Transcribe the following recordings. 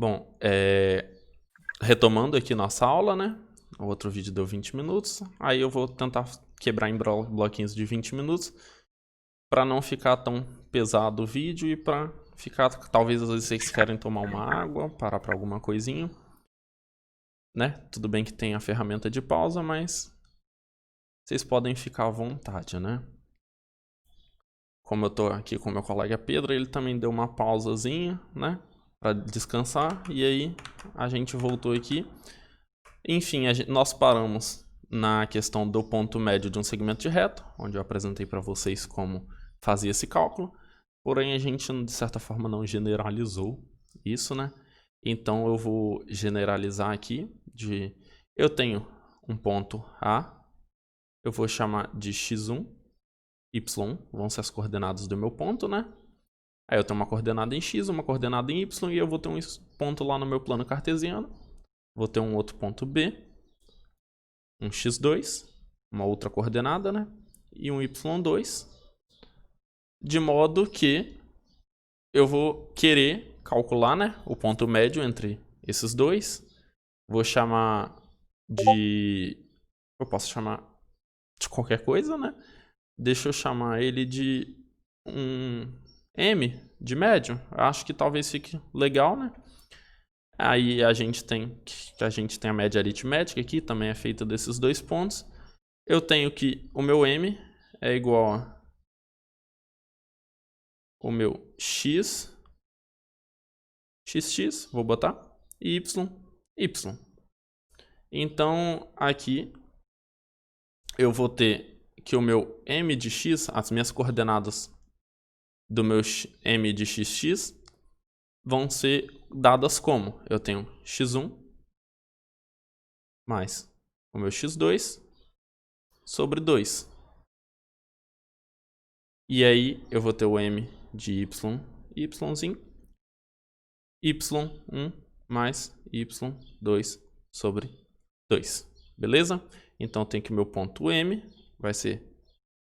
Bom, retomando aqui nossa aula, né? O outro vídeo deu 20 minutos. Aí eu vou tentar quebrar em bloquinhos de 20 minutos para não ficar tão pesado o vídeo e para ficar, talvez às vezes vocês querem tomar uma água, parar para alguma coisinha, né? Tudo bem que tem a ferramenta de pausa, mas vocês podem ficar à vontade, né? Como eu tô aqui com meu colega Pedro, ele também deu uma pausazinha, né? Para descansar, e aí a gente voltou aqui. Enfim, nós paramos na questão do ponto médio de um segmento de reta, onde eu apresentei para vocês como fazia esse cálculo, porém a gente de certa forma não generalizou isso, né? Então eu vou generalizar aqui eu tenho um ponto A, eu vou chamar de x1, y vão ser as coordenadas do meu ponto, né? Aí eu tenho uma coordenada em x, uma coordenada em y, e eu vou ter um ponto lá no meu plano cartesiano. Vou ter um outro ponto B, um x2, uma outra coordenada, né? E um y2, de modo que eu vou querer calcular, né, o ponto médio entre esses dois. Vou chamar de... Eu posso chamar de qualquer coisa, né? Deixa eu chamar ele de um M de médio. Acho que talvez fique legal, né? Aí a gente tem a média aritmética aqui, também é feita desses dois pontos. Eu tenho que o meu M é igual a o meu x, vou botar, e y. Então, aqui eu vou ter que o meu M de x, as minhas coordenadas do meu M de xx, vão ser dadas como? Eu tenho x1 mais o meu x2 sobre 2. E aí eu vou ter o M de yzinho, y1 mais y2 sobre 2. Beleza? Então tem que o meu ponto M vai ser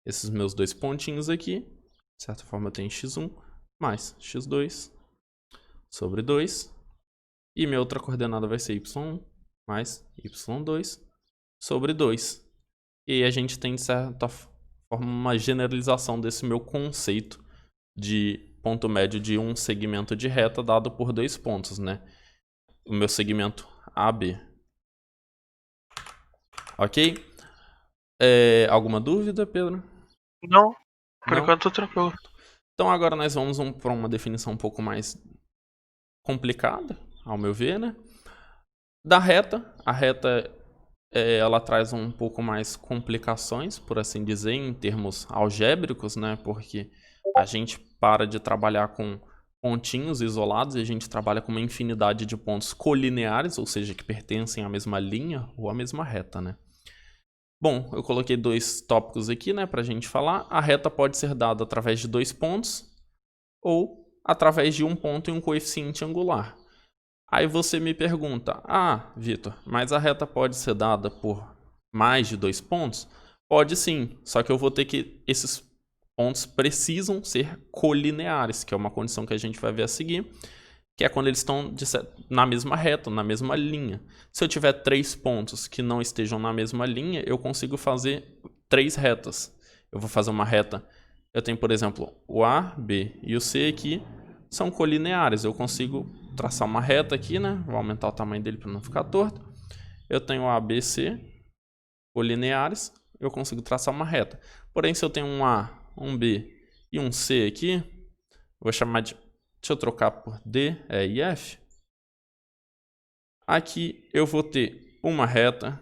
esses meus dois pontinhos aqui. De certa forma eu tenho x1 mais x2 sobre 2. E minha outra coordenada vai ser y1 mais y2 sobre 2. E aí a gente tem, de certa forma, uma generalização desse meu conceito de ponto médio de um segmento de reta dado por dois pontos, né? O meu segmento AB. Ok? Alguma dúvida, Pedro? Não, por Não? enquanto tranquilo. Então agora nós vamos para uma definição um pouco mais complicada, ao meu ver, né? Da reta. A reta ela traz um pouco mais complicações, por assim dizer, em termos algébricos, né? Porque a gente para de trabalhar com pontinhos isolados e a gente trabalha com uma infinidade de pontos colineares, ou seja, que pertencem à mesma linha ou à mesma reta, né? Bom, eu coloquei dois tópicos aqui, né, pra gente falar. A reta pode ser dada através de dois pontos ou através de um ponto e um coeficiente angular. Aí você me pergunta, Vitor, mas a reta pode ser dada por mais de dois pontos? Pode sim, só que eu vou ter que... Esses pontos precisam ser colineares, que é uma condição que a gente vai ver a seguir, que é quando eles estão na mesma reta, na mesma linha. Se eu tiver três pontos que não estejam na mesma linha, eu consigo fazer três retas. Eu vou fazer uma reta... Eu tenho, por exemplo, o A, B e o C aqui, são colineares. Eu consigo traçar uma reta aqui, né? Vou aumentar o tamanho dele para não ficar torto. Eu tenho A, B, C, colineares. Eu consigo traçar uma reta. Porém, se eu tenho um A, um B e um C aqui, vou chamar de... Deixa eu trocar por D, E e F. Aqui eu vou ter uma reta.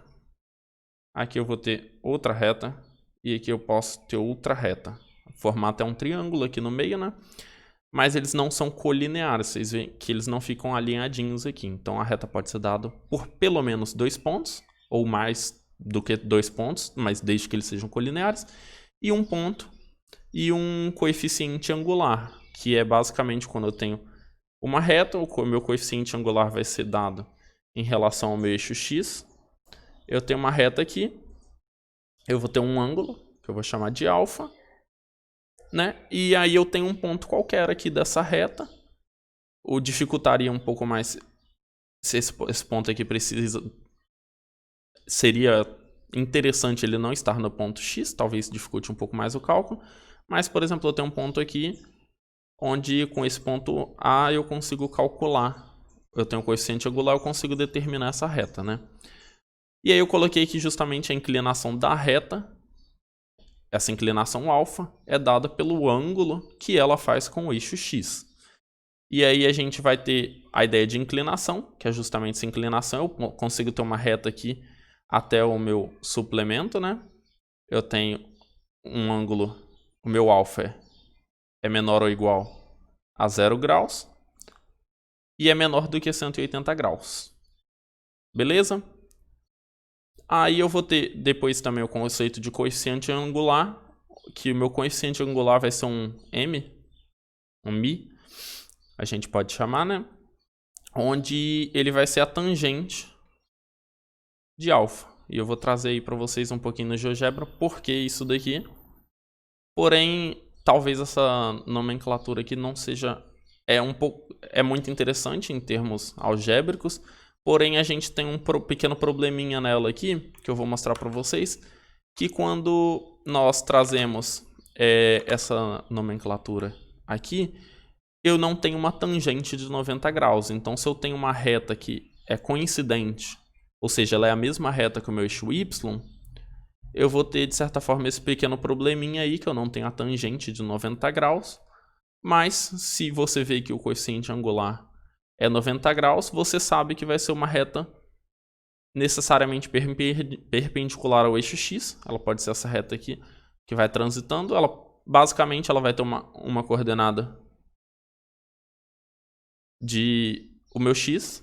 Aqui eu vou ter outra reta. E aqui eu posso ter outra reta. Formar até um triângulo aqui no meio, né? Mas eles não são colineares, vocês veem que eles não ficam alinhadinhos aqui. Então a reta pode ser dada por pelo menos dois pontos, ou mais do que dois pontos, mas desde que eles sejam colineares, e um ponto e um coeficiente angular, que é basicamente quando eu tenho uma reta, o meu coeficiente angular vai ser dado em relação ao meu eixo x. Eu tenho uma reta aqui, eu vou ter um ângulo, que eu vou chamar de alfa, né? E aí eu tenho um ponto qualquer aqui dessa reta. o dificultaria um pouco mais se esse ponto aqui seria interessante ele não estar no ponto X, talvez dificulte um pouco mais o cálculo, mas, por exemplo, eu tenho um ponto aqui onde com esse ponto A eu consigo calcular, eu tenho um coeficiente angular, eu consigo determinar essa reta, né? E aí eu coloquei aqui justamente a inclinação da reta, essa inclinação alfa é dada pelo ângulo que ela faz com o eixo X. E aí a gente vai ter a ideia de inclinação, que é justamente essa inclinação. Eu consigo ter uma reta aqui até o meu suplemento, né? Eu tenho um ângulo, o meu alfa é menor ou igual a 0 graus e é menor do que 180 graus. Beleza? Aí eu vou ter depois também o conceito de coeficiente angular, que o meu coeficiente angular vai ser um m, um mi, a gente pode chamar, né? Onde ele vai ser a tangente de alfa. E eu vou trazer aí para vocês um pouquinho no GeoGebra por que isso daqui. Porém, talvez essa nomenclatura aqui não seja... É muito interessante em termos algébricos, porém a gente tem um pequeno probleminha nela aqui, que eu vou mostrar para vocês, que quando nós trazemos essa nomenclatura aqui, eu não tenho uma tangente de 90 graus. Então, se eu tenho uma reta que é coincidente, ou seja, ela é a mesma reta que o meu eixo Y, eu vou ter, de certa forma, esse pequeno probleminha aí, que eu não tenho a tangente de 90 graus. Mas, se você vê que o coeficiente angular é 90 graus, você sabe que vai ser uma reta necessariamente perpendicular ao eixo X. Ela pode ser essa reta aqui, que vai transitando. Basicamente, ela vai ter uma coordenada de... O meu X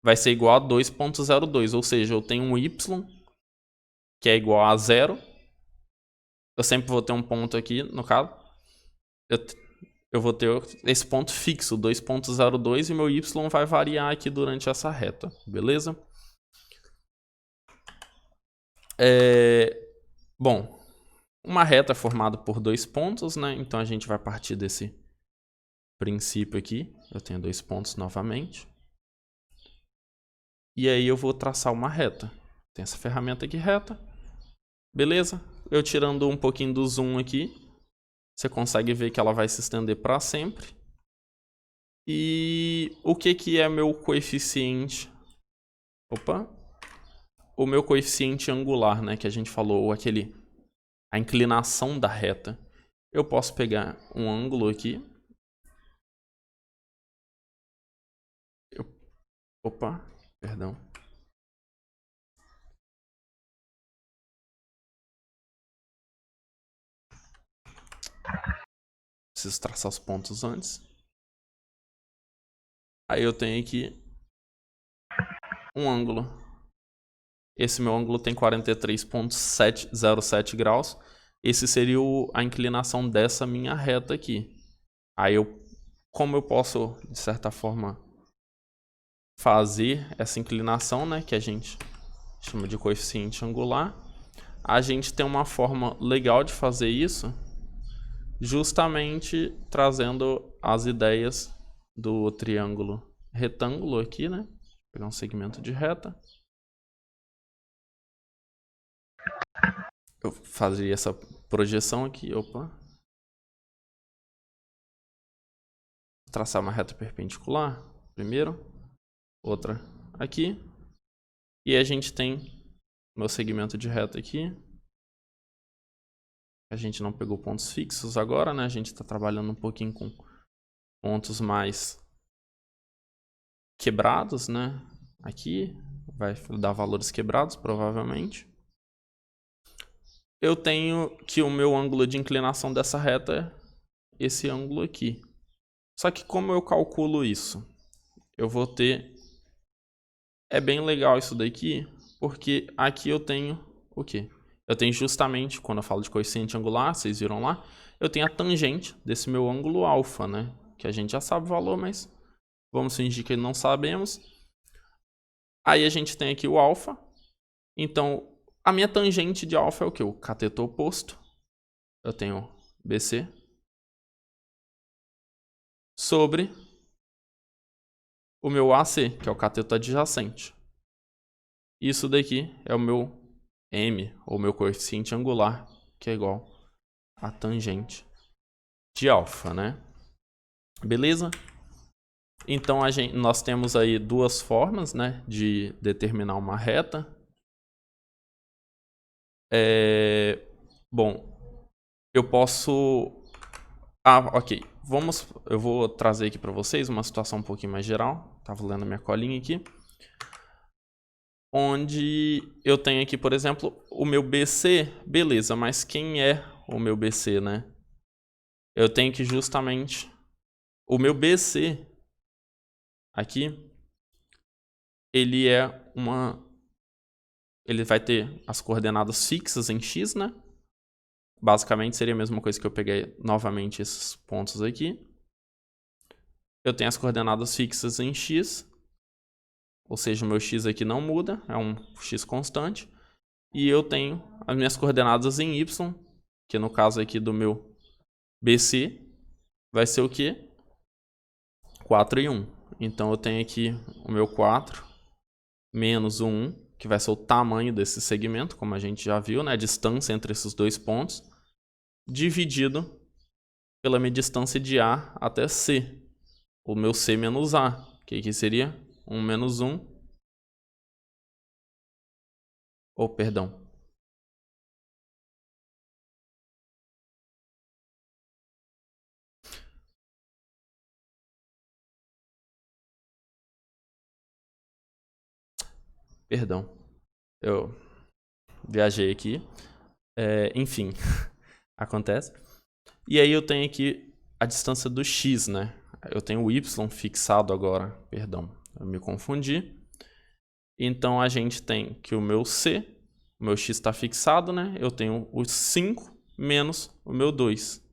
vai ser igual a 2.02, ou seja, eu tenho um Y que é igual a 0. Eu sempre vou ter um ponto aqui, no caso. Eu vou ter esse ponto fixo, 2.02, e meu Y vai variar aqui durante essa reta, beleza? Bom, uma reta é formada por dois pontos, né? Então a gente vai partir desse princípio aqui. Eu tenho dois pontos novamente. E aí eu vou traçar uma reta. Tem essa ferramenta aqui, reta. Beleza? Eu tirando um pouquinho do zoom aqui, você consegue ver que ela vai se estender para sempre. E o que é meu coeficiente? Opa! O meu coeficiente angular, né? Que a gente falou, a inclinação da reta. Eu posso pegar um ângulo aqui. Opa! Perdão. Preciso traçar os pontos antes. Aí eu tenho aqui um ângulo. Esse meu ângulo tem 43.707 graus. Esse seria a inclinação dessa minha reta aqui. Aí como eu posso, de certa forma, fazer essa inclinação, né, que a gente chama de coeficiente angular, a gente tem uma forma legal de fazer isso, justamente trazendo as ideias do triângulo retângulo aqui, né? Vou pegar um segmento de reta. Eu faria essa projeção aqui, opa. Traçar uma reta perpendicular, primeiro. Outra aqui. E a gente tem meu segmento de reta aqui. A gente não pegou pontos fixos agora, né? A gente está trabalhando um pouquinho com pontos mais quebrados, né? Aqui vai dar valores quebrados, provavelmente. Eu tenho que o meu ângulo de inclinação dessa reta é esse ângulo aqui. Só que como eu calculo isso? Eu vou ter... É bem legal isso daqui, porque aqui eu tenho o quê? Eu tenho justamente, quando eu falo de coeficiente angular, vocês viram lá, eu tenho a tangente desse meu ângulo alfa, né? Que a gente já sabe o valor, mas vamos fingir que não sabemos. Aí a gente tem aqui o alfa. Então, a minha tangente de alfa é o quê? O cateto oposto. Eu tenho BC sobre o meu AC, que é o cateto adjacente. Isso daqui é o meu M, ou meu coeficiente angular, que é igual a tangente de alfa, né? Beleza? Então, nós temos aí duas formas, né, de determinar uma reta. Bom, eu posso... ok. Eu vou trazer aqui para vocês uma situação um pouquinho mais geral. Estava lendo minha colinha aqui. Onde eu tenho aqui, por exemplo, o meu BC. Beleza, mas quem é o meu BC, né? Eu tenho que justamente... O meu BC aqui, ele vai ter as coordenadas fixas em x, né? Basicamente seria a mesma coisa que eu peguei novamente esses pontos aqui. Eu tenho as coordenadas fixas em x, ou seja, o meu x aqui não muda, é um x constante. E eu tenho as minhas coordenadas em y, que no caso aqui do meu BC vai ser o quê? 4 e 1. Então eu tenho aqui o meu 4 menos o 1, que vai ser o tamanho desse segmento, como a gente já viu, né? A distância entre esses dois pontos, dividido pela minha distância de A até C. O meu C menos A, que aqui seria 1 menos 1. Oh, perdão. Perdão. Eu viajei aqui. Enfim, acontece. E aí eu tenho aqui a distância do x, né? Eu tenho o y fixado agora. Perdão, eu me confundi. Então a gente tem que o meu c, o meu x está fixado, né? Eu tenho o 5 menos o meu 2.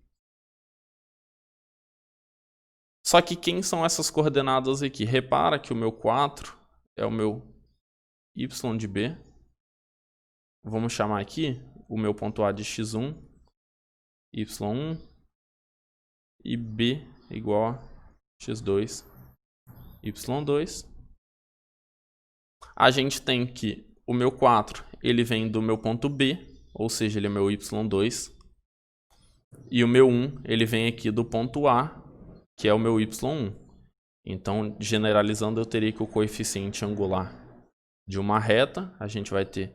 Só que quem são essas coordenadas aqui? Repara que o meu 4 é o meu y de b. Vamos chamar aqui o meu ponto A de x1, y1 e b igual a x2, y2. A gente tem que o meu 4 ele vem do meu ponto B, ou seja, ele é meu y2. E o meu 1 ele vem aqui do ponto A, que é o meu y1. Então, generalizando, eu teria que o coeficiente angular de uma reta, a gente vai ter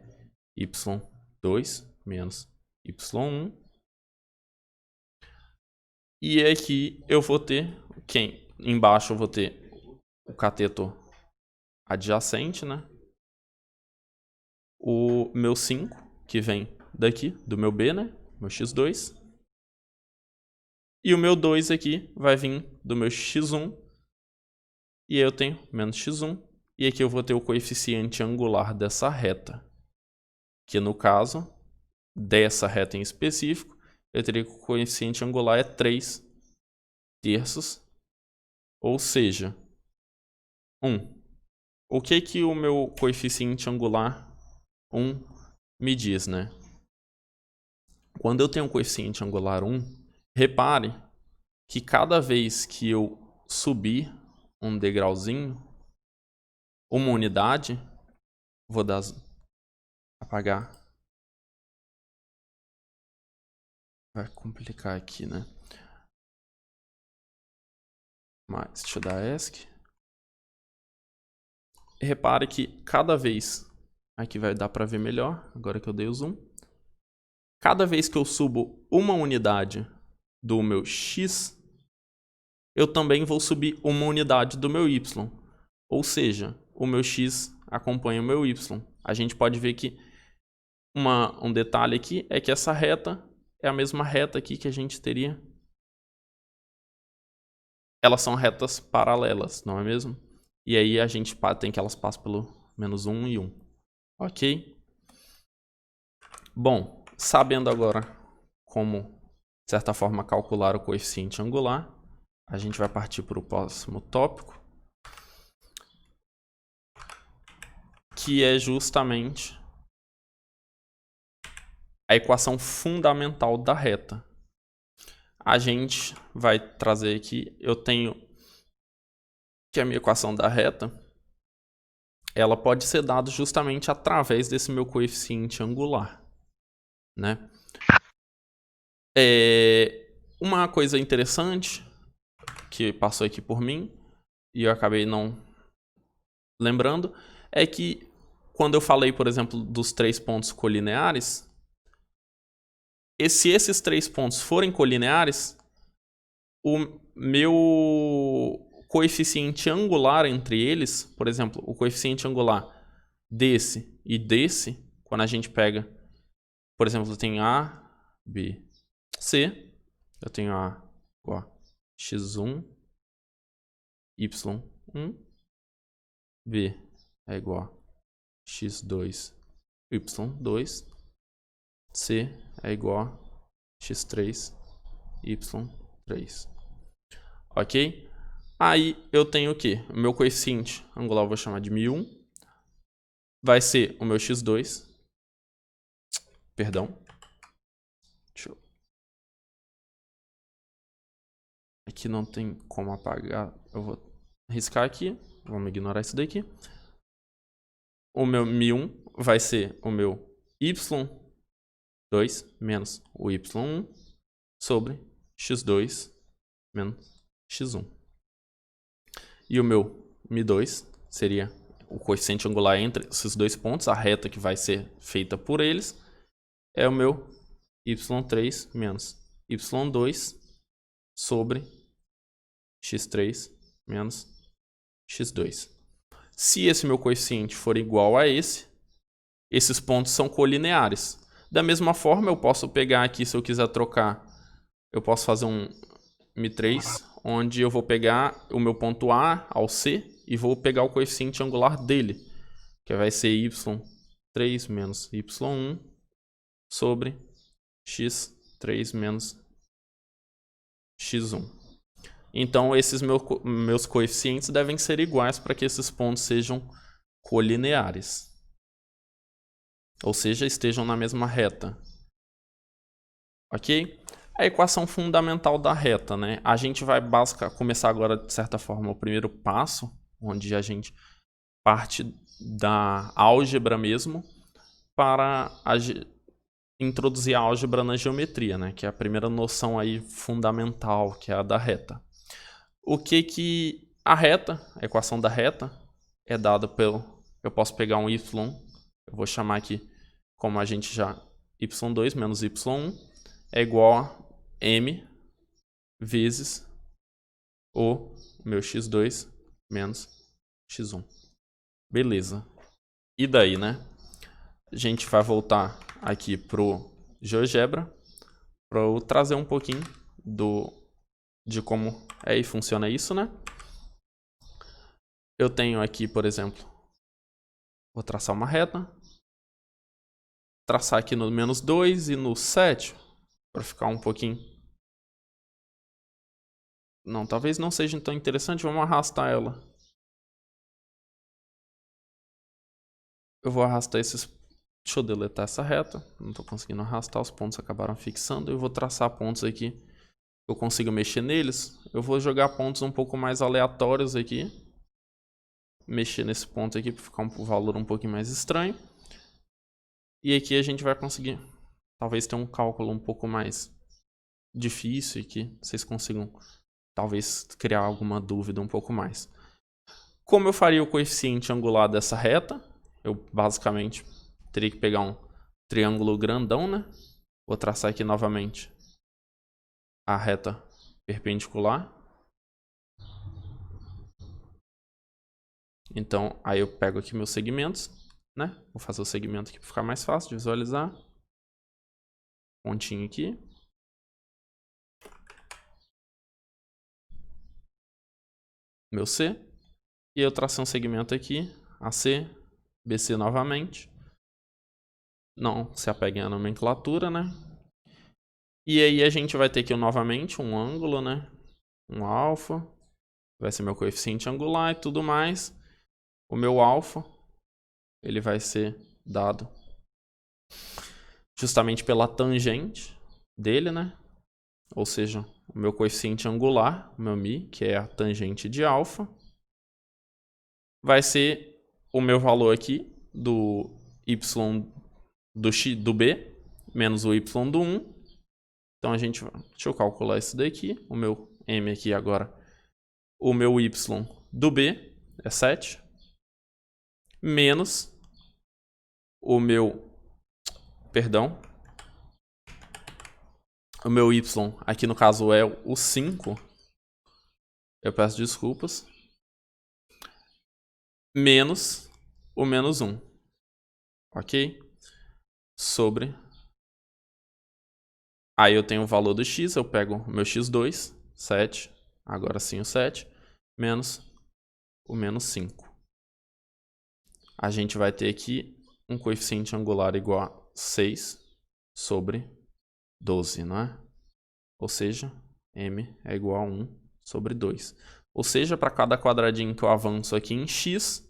y2 menos y1. E aqui eu vou ter, embaixo eu vou ter o cateto adjacente, né? O meu 5, que vem daqui, do meu B, né? Meu x2. E o meu 2 aqui vai vir do meu x1. E aí eu tenho menos x1. E aqui eu vou ter o coeficiente angular dessa reta. Que no caso, dessa reta em específico, eu teria que o coeficiente angular é 3 terços. Ou seja, 1. O que o meu coeficiente angular 1 me diz, né? Quando eu tenho um coeficiente angular 1, repare que cada vez que eu subir um degrauzinho, uma unidade, vou apagar. Vai complicar aqui, né? Mas, deixa eu dar ESC. Repare que cada vez, aqui vai dar para ver melhor, agora que eu dei o zoom. Cada vez que eu subo uma unidade do meu X, eu também vou subir uma unidade do meu Y. Ou seja, o meu X acompanha o meu Y. A gente pode ver que um detalhe aqui é que essa reta é a mesma reta aqui que a gente teria. Elas são retas paralelas, não é mesmo? E aí a gente tem que elas passam pelo menos 1 e 1. Ok? Bom, sabendo agora como, de certa forma, calcular o coeficiente angular, a gente vai partir para o próximo tópico, que é justamente a equação fundamental da reta. A gente vai trazer aqui, eu tenho que é a minha equação da reta, ela pode ser dada justamente através desse meu coeficiente angular, né? Uma coisa interessante que passou aqui por mim, e eu acabei não lembrando, é que quando eu falei, por exemplo, dos 3 pontos colineares, se esses 3 pontos forem colineares, o meu coeficiente angular entre eles, por exemplo, o coeficiente angular desse e desse, quando a gente pega, por exemplo, eu tenho A, B, C, eu tenho A igual a x1, y1, B é igual a x2, y2, C é igual a x3, y3. Ok? Aí eu tenho o quê? O meu coeficiente angular eu vou chamar de μ1. Vai ser o meu x2. Perdão. Aqui não tem como apagar. Eu vou riscar aqui. Vamos ignorar isso daqui. O meu μ1 vai ser o meu y2 menos o y1 sobre x2 menos x1. E o meu μ2 seria o coeficiente angular entre esses dois pontos, a reta que vai ser feita por eles, é o meu y3 menos y2 sobre x3 menos x2. Se esse meu coeficiente for igual a esses pontos são colineares. Da mesma forma, eu posso pegar aqui, se eu quiser trocar, eu posso fazer um μ3, onde eu vou pegar o meu ponto A ao C e vou pegar o coeficiente angular dele, que vai ser y3 menos y1 sobre x3 menos x1. Então, esses meus coeficientes devem ser iguais para que esses pontos sejam colineares. Ou seja, estejam na mesma reta. Ok? A equação fundamental da reta, né? A gente vai começar agora, de certa forma, o primeiro passo, onde a gente parte da álgebra mesmo para introduzir a álgebra na geometria, né? Que é a primeira noção aí fundamental, que é a da reta. O que a reta, a equação da reta, é dada pelo... Eu posso pegar um y, eu vou chamar aqui, como a gente já... y2 menos y1 é igual a m vezes o meu x2 menos x1. Beleza. E daí, né? A gente vai voltar aqui pro GeoGebra para eu trazer um pouquinho de como é e funciona isso, né? Eu tenho aqui, por exemplo, vou traçar uma reta. Traçar aqui no -2 e no 7 para ficar um pouquinho... Não, talvez não seja tão interessante. Vamos arrastar ela. Eu vou arrastar esses... Deixa eu deletar essa reta. Não estou conseguindo arrastar. Os pontos acabaram fixando. Eu vou traçar pontos aqui. Eu consigo mexer neles. Eu vou jogar pontos um pouco mais aleatórios aqui. Mexer nesse ponto aqui para ficar um valor um pouquinho mais estranho. E aqui a gente vai conseguir... Talvez ter um cálculo um pouco mais difícil aqui. Vocês consigam... Talvez criar alguma dúvida um pouco mais. Como eu faria o coeficiente angular dessa reta? Eu basicamente teria que pegar um triângulo grandão, né? Vou traçar aqui novamente a reta perpendicular. Então, aí eu pego aqui meus segmentos, né? Vou fazer o segmento aqui para ficar mais fácil de visualizar. Pontinho aqui. Meu C. E eu tracei um segmento aqui, AC, BC novamente. Não se apeguem à nomenclatura, né? E aí a gente vai ter aqui novamente um ângulo, né? Um alfa. Vai ser meu coeficiente angular e tudo mais. O meu alfa, ele vai ser dado justamente pela tangente dele, né? Ou seja, o meu coeficiente angular, o meu μ, que é a tangente de alfa. vai ser o meu valor aqui do y do b menos o y do 1. Então a gente vai... Deixa eu calcular isso daqui. O meu m aqui agora. O meu y do b é 7. Menos o meu... Perdão. O meu y aqui no caso é o 5. Eu peço desculpas. Menos o menos 1. Ok? Sobre... Aí eu tenho o valor do x, eu pego o meu x2, 7, agora sim o 7, menos o menos 5. A gente vai ter aqui um coeficiente angular igual a 6 sobre 12, não é? Ou seja, m é igual a 1 sobre 2. Ou seja, para cada quadradinho que eu avanço aqui em x,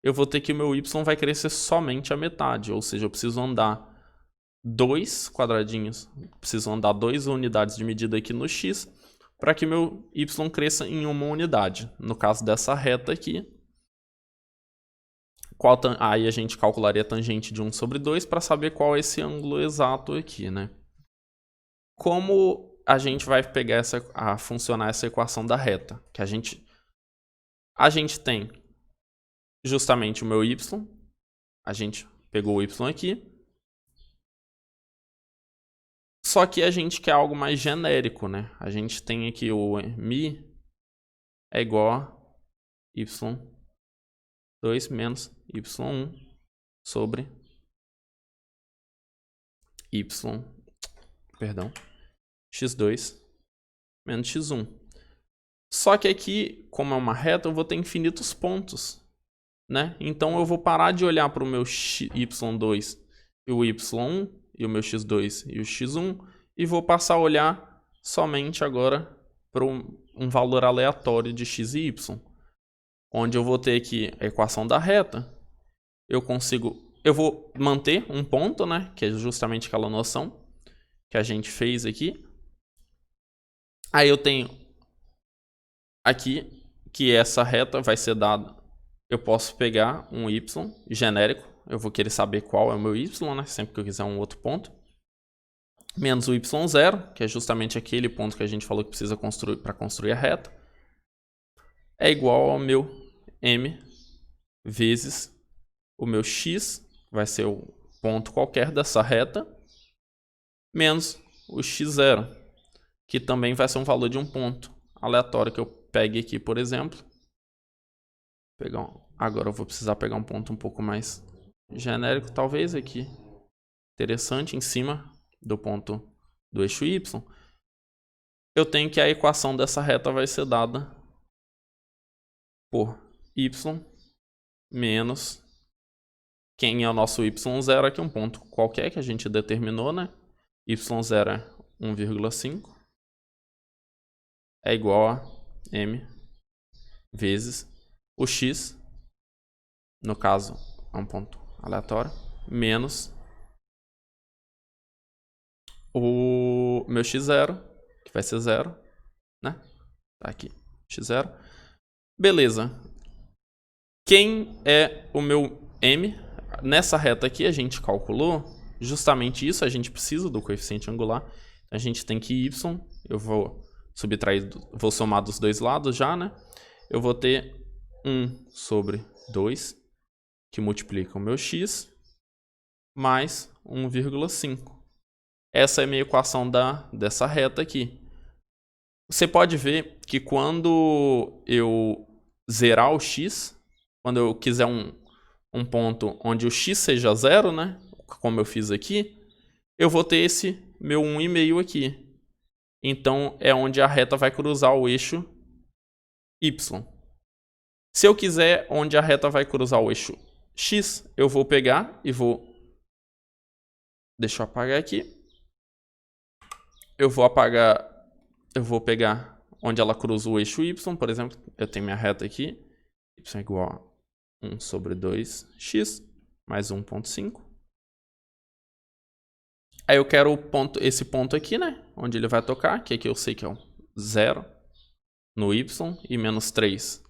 eu vou ter que o meu y vai crescer somente a metade. Ou seja, eu preciso andar 2 quadradinhos, preciso andar 2 unidades de medida aqui no x para que meu y cresça em uma unidade. No caso dessa reta aqui, aí a gente calcularia a tangente de 1 sobre 2 para saber qual é esse ângulo exato aqui, né? Como a gente vai pegar a funcionar essa equação da reta? Que a gente tem justamente o meu y, a gente pegou o y aqui, só que a gente quer algo mais genérico, né? A gente tem aqui o mi é igual a y2 menos y1 sobre x2 menos x1. Só que aqui, como é uma reta, eu vou ter infinitos pontos, né? Então eu vou parar de olhar para o meu y2 e o y1 e o meu x2 e o x1 e vou passar a olhar somente agora para um valor aleatório de x e y, onde eu vou ter aqui a equação da reta. Eu vou manter um ponto, né, que é justamente aquela noção que a gente fez aqui. Aí eu tenho aqui que essa reta vai ser dada, eu posso pegar um y genérico, eu vou querer saber qual é o meu y, né, sempre que eu quiser um outro ponto, menos o y0, que é justamente aquele ponto que a gente falou que precisa construir para construir a reta, é igual ao meu m vezes o meu x, vai ser o ponto qualquer dessa reta, menos o x0, que também vai ser um valor de um ponto aleatório que eu pegue aqui, por exemplo. Agora eu vou precisar pegar um ponto um pouco mais genérico, talvez aqui. Interessante, em cima do ponto do eixo y. Eu tenho que a equação dessa reta vai ser dada por y menos quem é o nosso y0 aqui, um ponto qualquer que a gente determinou, né? y0 é 1,5 é igual a m vezes o x, no caso é um ponto aleatório, menos o meu x0, que vai ser 0, né? Tá aqui, x0. Beleza. Quem é o meu m? Nessa reta aqui a gente calculou justamente isso, a gente precisa do coeficiente angular. A gente tem que y, eu vou subtrair, vou somar dos dois lados já, né? Eu vou ter 1 sobre 2, que multiplica o meu x, mais 1,5. Essa é a minha equação dessa reta aqui. Você pode ver que quando eu zerar o x, quando eu quiser um ponto onde o x seja 0, né? Como eu fiz aqui, eu vou ter esse meu 1,5 aqui. Então, é onde a reta vai cruzar o eixo y. Se eu quiser onde a reta vai cruzar o eixo x, eu vou pegar e vou... Deixa eu apagar aqui. Eu vou pegar onde ela cruza o eixo y, por exemplo, eu tenho minha reta aqui, y é igual a 1 sobre 2x mais 1,5. Aí eu quero esse ponto aqui, né, onde ele vai tocar, que aqui eu sei que é o 0 no y e menos 3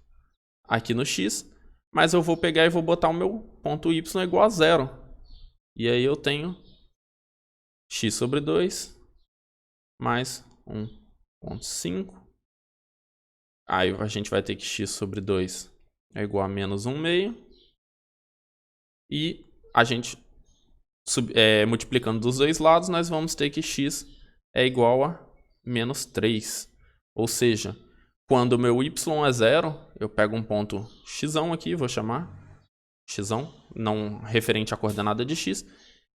aqui no x. Mas eu vou pegar e vou botar o meu ponto y igual a 0. E aí eu tenho x sobre 2 mais 1,5. Aí a gente vai ter que x sobre 2 é igual a menos 1/2. E a gente, multiplicando dos dois lados, nós vamos ter que x é igual a menos 3. Ou seja, quando o meu y é 0, eu pego um ponto x aqui, vou chamar x, não referente à coordenada de x.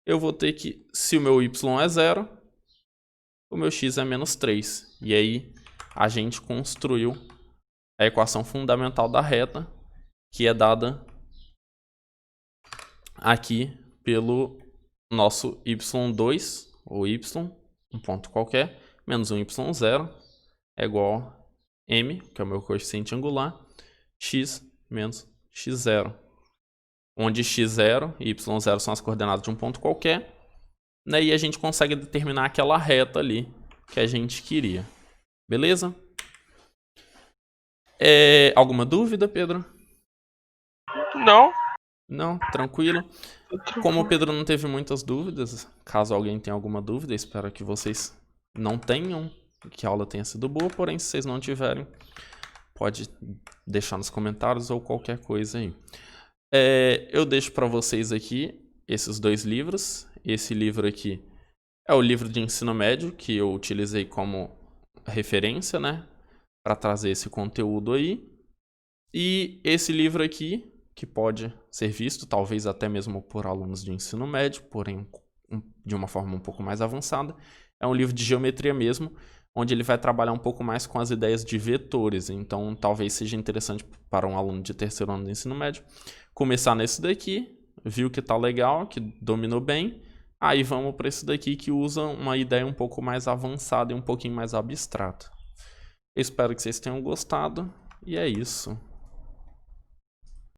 Eu vou ter que, se o meu y é 0, o meu x é menos 3. E aí a gente construiu a equação fundamental da reta, que é dada aqui pelo nosso y2, ou y, um ponto qualquer, menos um y0 é igual a m, que é o meu coeficiente angular, x menos x0. Onde x0 e y0 são as coordenadas de um ponto qualquer, né, e a gente consegue determinar aquela reta ali que a gente queria. Beleza? Alguma dúvida, Pedro? Não. Não? Tranquilo? Como o Pedro não teve muitas dúvidas, caso alguém tenha alguma dúvida, espero que vocês não tenham, que a aula tenha sido boa, porém, se vocês não tiverem, pode deixar nos comentários ou qualquer coisa aí. Eu deixo para vocês aqui esses dois livros. Esse livro aqui é o livro de ensino médio que eu utilizei como referência, né, para trazer esse conteúdo aí. E esse livro aqui, que pode ser visto talvez até mesmo por alunos de ensino médio, porém de uma forma um pouco mais avançada, é um livro de geometria mesmo, onde ele vai trabalhar um pouco mais com as ideias de vetores. Então talvez seja interessante para um aluno de terceiro ano do ensino médio começar nesse daqui, viu que tá legal, que dominou bem, aí vamos para esse daqui que usa uma ideia um pouco mais avançada e um pouquinho mais abstrata. Eu espero que vocês tenham gostado, e é isso.